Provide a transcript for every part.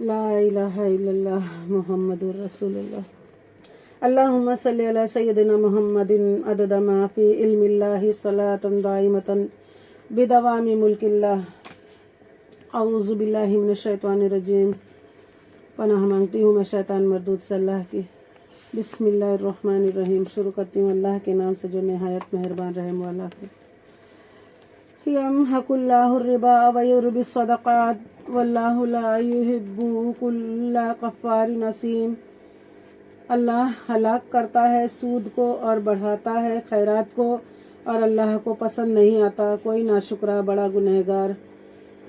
لا الہ الا اللہ محمد الرسول اللہ۔ اللہم صلی علی سیدنا محمد عدد ما فی علم اللہ صلاۃ دائمۃ بدوام ملک اللہ۔ اعوذ باللہ من الشیطان الرجیم، پناہ مانگتی ہوں میں شیطان مردود سے اللہ کی۔ بسم اللہ الرحمن الرحیم، شروع کرتی ہوں اللہ کے نام سے جو نہایت مہربان رحم والا ہے۔ یمحق اللہ الربا ویربی الصدقات واللہ لا یحب کل کفار نسیم۔ اللہ ہلاک کرتا ہے سود کو اور بڑھاتا ہے خیرات کو، اور اللہ کو پسند نہیں آتا کوئی ناشکرا بڑا گنہگار۔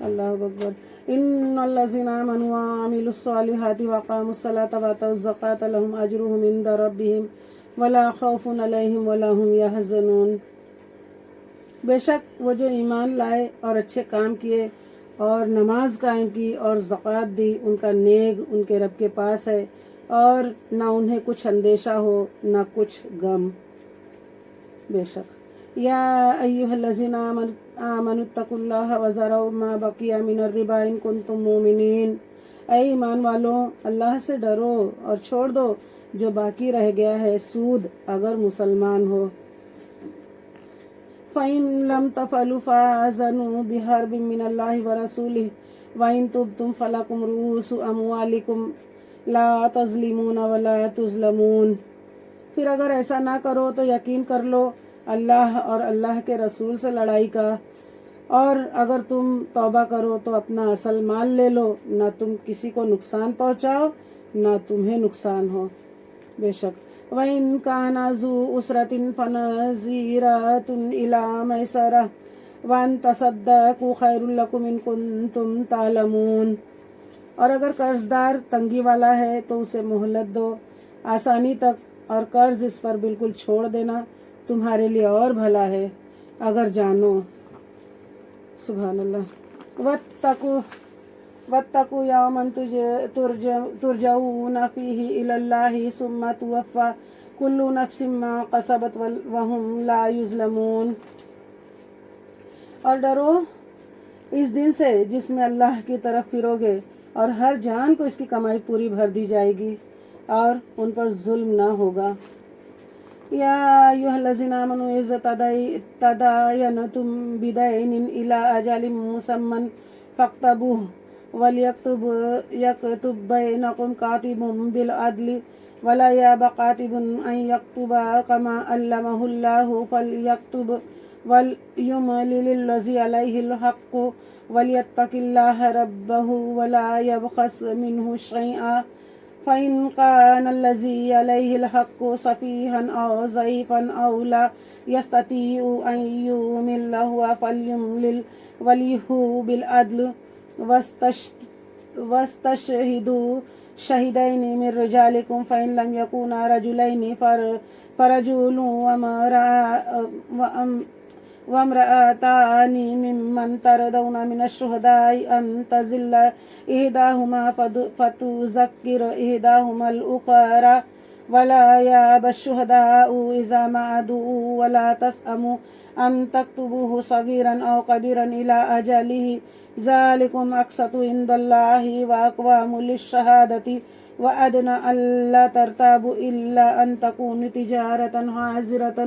اللہ اکبر۔ ان الذین آمنوا وعملوا الصالحات واقاموا الصلاة وآتوا الزکاة لهم اجرهم عند ربهم ولا خوف علیہم ولا هم یحزنون۔ بے شک وہ جو ایمان لائے اور اچھے کام کیے اور نماز قائم کی اور زکوٰۃ دی، ان کا نیک ان کے رب کے پاس ہے، اور نہ انہیں کچھ اندیشہ ہو نہ کچھ غم۔ بے شک یا ایھا الذین آمنوا اتقوا اللہ وذروا ما بقی من الربا ان کنتم مؤمنین۔ اے ایمان والوں، اللہ سے ڈرو اور چھوڑ دو جو باقی رہ گیا ہے سود، اگر مسلمان ہو۔ فَإِن لَمْ تَفْعَلُوا فَآذَنُوا بِحَرْبٍ مِّنَ اللَّهِ وَرَسُولِهِ وَإِن تُبْتُمْ فَلَكُمْ رُءُوسُ أَمْوَالِكُمْ لَا تَظْلِمُونَ وَلَا تُظْلَمُونَ۔ پھر اگر ایسا نہ کرو تو یقین کر لو اللہ اور اللہ کے رسول سے لڑائی کا، اور اگر تم توبہ کرو تو اپنا اصل مال لے لو، نہ تم کسی کو نقصان پہنچاؤ نہ تمہیں نقصان ہو۔ بے شک وَإِن كَانَ ذُو عُسْرَةٍ فَنَظِرَةٌ إِلَىٰ مَيْسَرَةٍ وَأَن تَصَدَّقُوا خَيْرٌ لَكُمْ إِن كُنتُمْ تَعْلَمُونَ۔ اور اگر قرض دار تنگی والا ہے تو اسے مہلت دو آسانی تک، اور قرض اس پر بالکل چھوڑ دینا تمہارے لیے اور بھلا ہے اگر جانو۔ سبحان اللہ۔ وَاتَّقُوا يَوْمًا تُرْجَعُونَ فِيهِ إِلَى اللَّهِ ثُمَّ تُوَفَّى كُلُّ نَفْسٍ مَّا كَسَبَتْ وَهُمْ لَا يُظْلَمُونَ۔ اور ڈرو اس دن سے جس میں اللہ کی طرف پھرو گے، اور ہر جان کو اس کی کمائی پوری بھر دی جائے گی، اور ان پر ظلم نہ ہوگا۔ یا ایھا الذین آمنوا اذا تداینتم بدین الی اجل مسمى فاکتبوہ ولیکتب بینکم کاتب بالعدل ولا یأب کاتب ان یکتب کما علمہ اللہ فلیکتب ولیملل الذی علیہ الحق ولیتق اللہ ربہ ولا یبخس منہ شیئا فَإِن كَانَ الَّذِي عَلَيْهِ الْحَقُّ سَفِيهًا أَوْ ضَعِيفًا أَوْ لَا يَسْتَطِيعُ أَن يُمِلَّ هُوَ فَلْيُمْلِلْ وَلِيُّهُ بِالْعَدْلِ وَاسْتَشْهِدُوا شَهِدَيْنِ مِن رِّجَالِكُمْ فَإِن لَّمْ يَكُونَا رَجُلَيْنِ فَرَجُلٌ وامرأتان ممن ترضون من الشهداء أن تضل إحداهما فتذكر إحداهما الأخرى ولا يأبى الشهداء إذا ما دعوا ولا تسأموا أن تكتبوه صغيرا أو كبيرا إلى أجله ذلكم أقسط عند الله وأقوم للشهادة وأدنى ألا ترتابوا إلا أن تكون تجارة حاضرة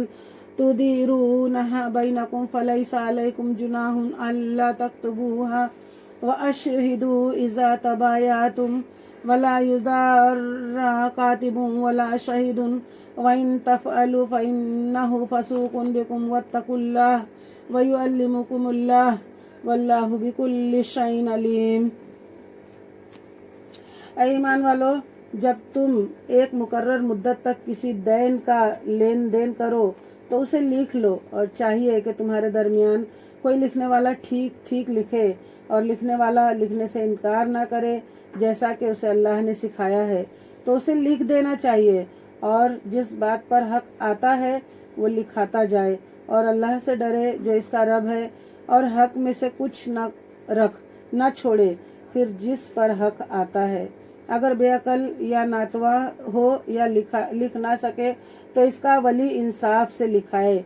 تديرونها بينكم فليس عليكم جناح ألا تكتبوها وأشهدوا إذا تبايعتم ولا يضار كاتب ولا شهيد وإن تفعلوا فإنه فسوق بكم واتقوا الله ويعلمكم الله واللہ بكل شيء علیم۔ اے ایمان والو، جب تم ایک مقرر مدت تک کسی دین کا لین دین کرو تو اسے لکھ لو، اور چاہیے کہ تمہارے درمیان کوئی لکھنے والا ٹھیک ٹھیک لکھے، اور لکھنے والا لکھنے سے انکار نہ کرے جیسا کہ اسے اللہ نے سکھایا ہے تو اسے لکھ دینا چاہیے، اور جس بات پر حق آتا ہے وہ لکھاتا جائے، اور اللہ سے ڈرے جو اس کا رب ہے، اور حق میں سے کچھ نہ چھوڑے پھر جس پر حق آتا ہے۔ اگر بے عقل یا ناتواں ہو یا لکھ نہ سکے تو اس کا ولی انصاف سے لکھائے،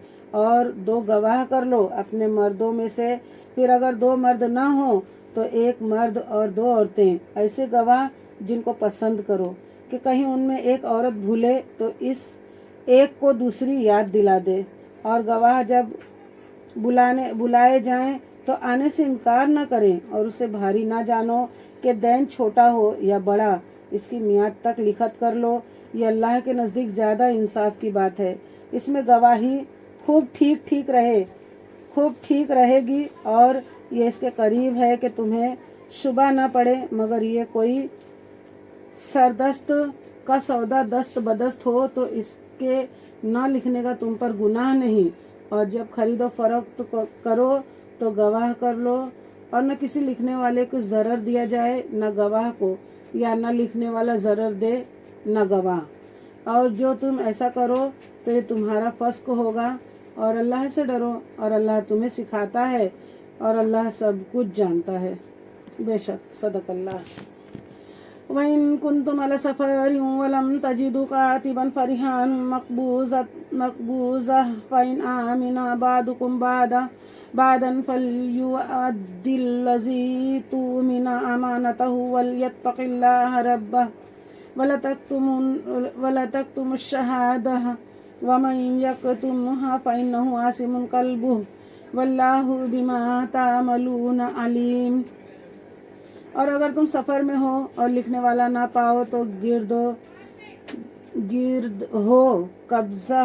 اور 2 گواہ کر لو اپنے مردوں میں سے، پھر اگر 2 مرد نہ ہوں تو ایک مرد اور 2 عورتیں ایسے گواہ جن کو پسند کرو کہ کہیں ان میں ایک عورت بھولے تو اس ایک کو دوسری یاد دلا دے، اور گواہ جب بلائے جائیں تو آنے سے انکار نہ کریں، اور اسے بھاری نہ جانو کہ دین چھوٹا ہو یا بڑا، اس کی میعاد تک لکھت کر لو، یہ اللہ کے نزدیک زیادہ انصاف کی بات ہے۔ اس میں گواہی خوب ٹھیک رہے گی، اور یہ اس کے قریب ہے کہ تمہیں شبہ نہ پڑے، مگر یہ کوئی سردست کا سودا دست بدست ہو تو اس کے نہ لکھنے کا تم پر گناہ نہیں، اور جب خرید و فروخت کرو تو گواہ کر لو، اور نہ کسی لکھنے والے کو ضرر دیا جائے، نہ گواہ کو، یا نہ لکھنے والا ضرر دے نہ گواہ، اور جو تم ایسا کرو تو یہ تمہارا فسق ہوگا، اور اللہ سے ڈرو، اور اللہ تمہیں سکھاتا ہے، اور اللہ سب کچھ جانتا ہے۔ بے شک صدق اللہ۔ وَإِن كُنتُمْ عَلَى سَفَرٍ وَلَمْ تَجِدُوا كَاتِبًا فَرِهَانٌ مَقْبُوضَةٌ فَإِنْ آمَنَ بَعْضُكُمْ بَعْضًا فَلْيُؤَدِّ الَّذِي اؤْتُمِنَ أَمَانَتَهُ وَلْيَتَّقِ اللَّهَ رَبَّهُ وَلَا تَكْتُمُوا الشَّهَادَةَ وَمَنْ يَكْتُمْهَا فَإِنَّهُ آثِمٌ قَلْبُهُ وَاللَّهُ بِمَا تَعْمَلُونَ عَلِيمٌ۔ اور اگر تم سفر میں ہو اور لکھنے والا نہ پاؤ تو گرد ہو قبضہ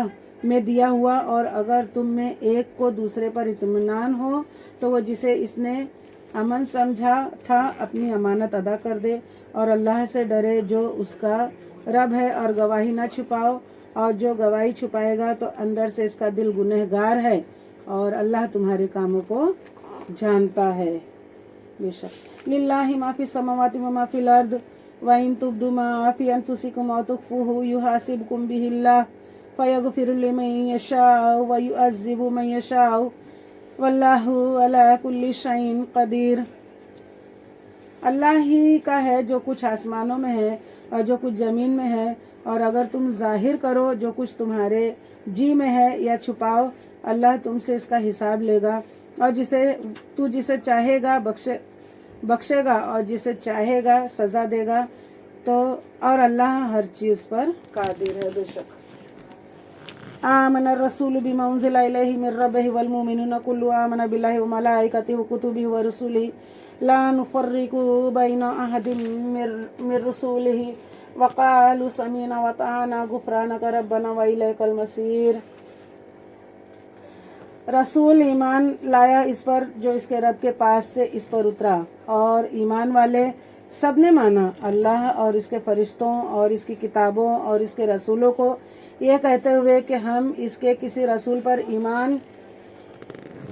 میں دیا ہوا، اور اگر تم میں ایک کو دوسرے پر اطمینان ہو تو وہ جسے اس نے امن سمجھا تھا اپنی امانت ادا کر دے، اور اللہ سے ڈرے جو اس کا رب ہے، اور گواہی نہ چھپاؤ، اور جو گواہی چھپائے گا تو اندر سے اس کا دل گنہگار ہے، اور اللہ تمہارے کاموں کو جانتا ہے۔ بے شک للہ ما فی السماوات و ما فی الارض وَإِن تُبْدُوا مَا فِي أَنفُسِكُمْ أَوْ تُخْفُوهُ يُحَاسِبْكُم بِهِ اللَّهُ فَيَغْفِرُ لِمَن يَشَاءُ وَيُعَذِّبُ مَن يَشَاءُ وَاللَّهُ عَلَى كُلِّ شَيْءٍ قَدِيرٌ۔ اللہ ہی کا ہے جو کچھ آسمانوں میں ہے اور جو کچھ زمین میں ہے، اور اگر تم ظاہر کرو جو کچھ تمہارے جی میں ہے یا چھپاؤ، اللہ تم سے اس کا حساب لے گا، اور جسے چاہے گا بخشے گا، اور جسے چاہے گا سزا دے گا، تو اور اللہ ہر چیز پر قادر ہے۔ بے شک آمن الرسول بما انزل الیہ من ربہ والمؤمنون کل آمن باللہ وملائکتہ وکتبہ ورسلہ لا نفرق بین احد من رسلہ وقالوا سمعنا وأطعنا غفرانک ربنا وإلیک المصیر۔ رسول ایمان لایا اس پر جو اس کے رب کے پاس سے اس پر اترا، اور ایمان والے سب نے مانا اللہ اور اس کے فرشتوں اور اس کی کتابوں اور اس کے رسولوں کو، یہ کہتے ہوئے کہ ہم اس کے کسی رسول پر ایمان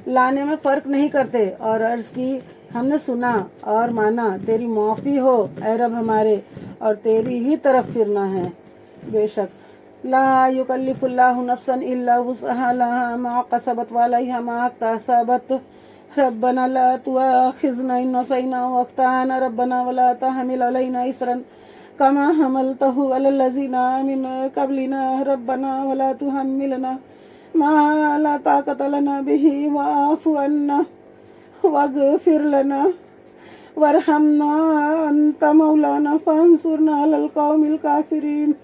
لانے میں فرق نہیں کرتے، اور عرض کی ہم نے سنا اور مانا، تیری معافی ہو اے رب ہمارے، اور تیری ہی طرف پھرنا ہے۔ بے شک لا یکلف اللہ نفسا الا وسعها لها ما کسبت وعلیہا ما اکتسبت ربنا لا تؤاخذنا ان نسینا واخطأنا ربنا ولا تحمل علینا اصرا كما حملته على الذين من قبلنا ربنا ولا تحملنا ما لا طاقة لنا به واعف عنا واغفر لنا وارحمنا انت مولانا فانصرنا على القوم الكافرين۔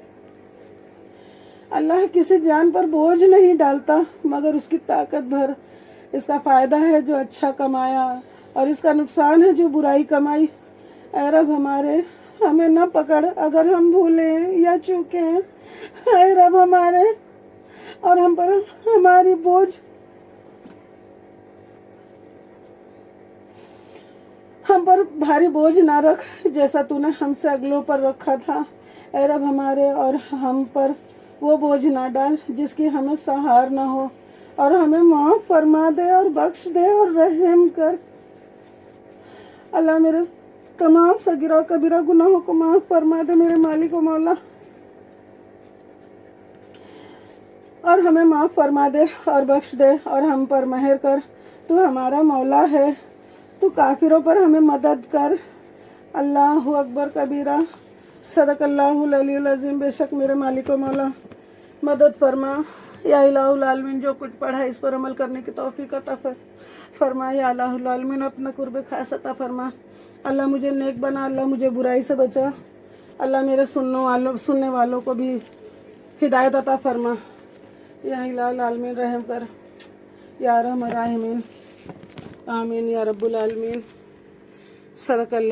اللہ کسی جان پر بوجھ نہیں ڈالتا مگر اس کی طاقت بھر، اس کا فائدہ ہے جو اچھا کمایا اور اس کا نقصان ہے جو برائی کمائی۔ اے رب ہمارے ہمیں نہ پکڑ اگر ہم بھولیں یا چوکیں، اے رب ہمارے اور ہم پر ہماری بوجھ ہم پر بھاری بوجھ نہ رکھ جیسا تو نے ہم سے اگلوں پر رکھا تھا۔ اے رب ہمارے اور ہم پر وہ بوجھ نہ ڈال جس کی ہمیں سہار نہ ہو، اور ہمیں معاف فرما دے اور بخش دے اور رحم کر۔ اللہ میرے تمام صغیرہ و کبیرہ گناہوں کو معاف فرما دے میرے مالک و مولا، اور ہمیں معاف فرما دے اور بخش دے اور ہم پر مہر کر۔ تو ہمارا مولا ہے، تو کافروں پر ہمیں مدد کر۔ اللہ اکبر کبیرہ، صدق اللہ العلی العظیم۔ بے شک میرے مالک و مولا مدد فرما، یا الہ العالمین، جو کچھ پڑھا ہے اس پر عمل کرنے کی توفیق عطا فرما۔ فرما یا الہ العالمین اپنا قرب خاص عطا فرما. اللہ مجھے نیک بنا, اللہ مجھے برائی سے بچا, اللہ میرے سننے والوں کو بھی ہدایت عطا فرما. یا الہ العالمین رحم کر, یا ارحم الراحمین, آمین یا رب العالمین. صدق اللہ.